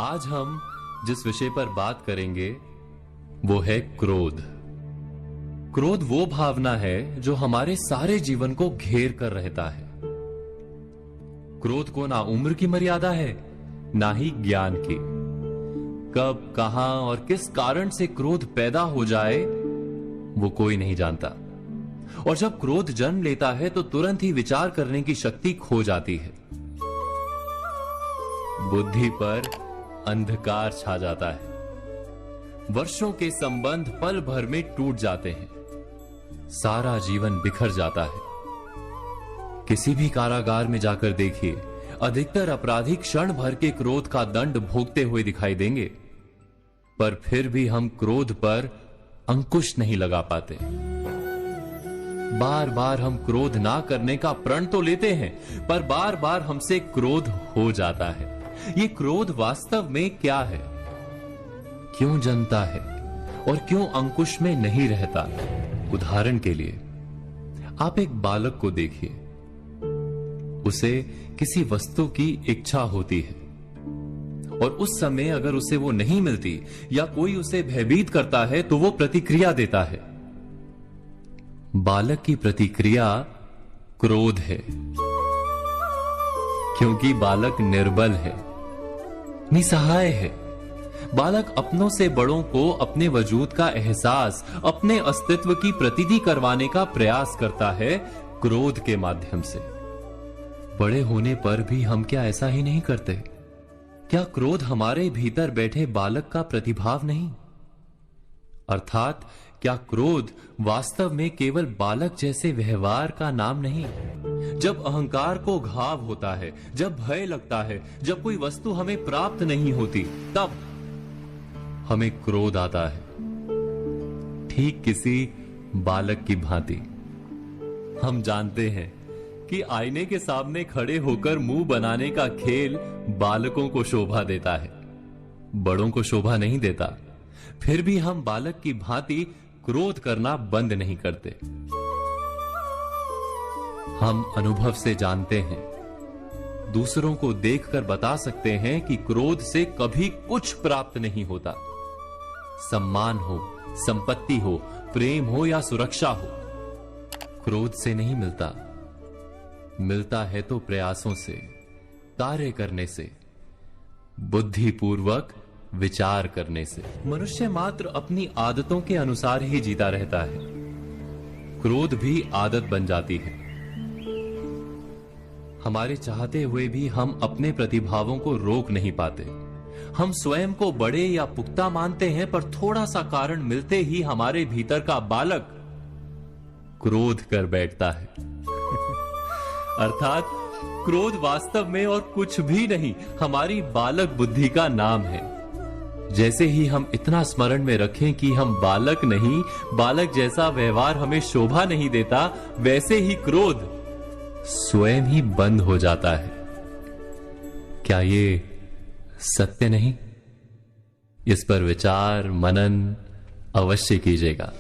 आज हम जिस विषय पर बात करेंगे वो है क्रोध। क्रोध वो भावना है जो हमारे सारे जीवन को घेर कर रहता है। क्रोध को ना उम्र की मर्यादा है, ना ही ज्ञान की। कब, कहां और किस कारण से क्रोध पैदा हो जाए वो कोई नहीं जानता। और जब क्रोध जन्म लेता है तो तुरंत ही विचार करने की शक्ति खो जाती है। बुद्धि पर अंधकार छा जाता है। वर्षों के संबंध पल भर में टूट जाते हैं। सारा जीवन बिखर जाता है। किसी भी कारागार में जाकर देखिए, अधिकतर अपराधी क्षण भर के क्रोध का दंड भोगते हुए दिखाई देंगे, पर फिर भी हम क्रोध पर अंकुश नहीं लगा पाते। बार बार हम क्रोध ना करने का प्रण तो लेते हैं, पर बार बार हमसे क्रोध हो जाता है। ये क्रोध वास्तव में क्या है, क्यों जन्मता है और क्यों अंकुश में नहीं रहता? उदाहरण के लिए आप एक बालक को देखिए। उसे किसी वस्तु की इच्छा होती है और उस समय अगर उसे वो नहीं मिलती या कोई उसे भयभीत करता है तो वो प्रतिक्रिया देता है। बालक की प्रतिक्रिया क्रोध है, क्योंकि बालक निर्बल है, निसहाय है। बालक अपनों से बड़ों को अपने वजूद का एहसास, अपने अस्तित्व की प्रतीति करवाने का प्रयास करता है क्रोध के माध्यम से। बड़े होने पर भी हम क्या ऐसा ही नहीं करते? क्या क्रोध हमारे भीतर बैठे बालक का प्रतिभाव नहीं? अर्थात क्या क्रोध वास्तव में केवल बालक जैसे व्यवहार का नाम नहीं? जब अहंकार को घाव होता है, जब भय लगता है, जब कोई वस्तु हमें प्राप्त नहीं होती, तब हमें क्रोध आता है, ठीक किसी बालक की भांति। हम जानते हैं कि आईने के सामने खड़े होकर मुंह बनाने का खेल बालकों को शोभा देता है, बड़ों को शोभा नहीं देता। फिर भी हम बालक की भांति क्रोध करना बंद नहीं करते। हम अनुभव से जानते हैं, दूसरों को देखकर बता सकते हैं कि क्रोध से कभी कुछ प्राप्त नहीं होता। सम्मान हो, संपत्ति हो, प्रेम हो या सुरक्षा हो, क्रोध से नहीं मिलता। मिलता है तो प्रयासों से, कार्य करने से, बुद्धिपूर्वक विचार करने से। मनुष्य मात्र अपनी आदतों के अनुसार ही जीता रहता है। क्रोध भी आदत बन जाती है। हमारे चाहते हुए भी हम अपने प्रतिभावों को रोक नहीं पाते। हम स्वयं को बड़े या पुख्ता मानते हैं, पर थोड़ा सा कारण मिलते ही हमारे भीतर का बालक क्रोध कर बैठता है। अर्थात क्रोध वास्तव में और कुछ भी नहीं, हमारी बालक बुद्धि का नाम है। जैसे ही हम इतना स्मरण में रखें कि हम बालक नहीं, बालक जैसा व्यवहार हमें शोभा नहीं देता, वैसे ही क्रोध स्वयं ही बंद हो जाता है। क्या ये सत्य नहीं? इस पर विचार मनन अवश्य कीजिएगा।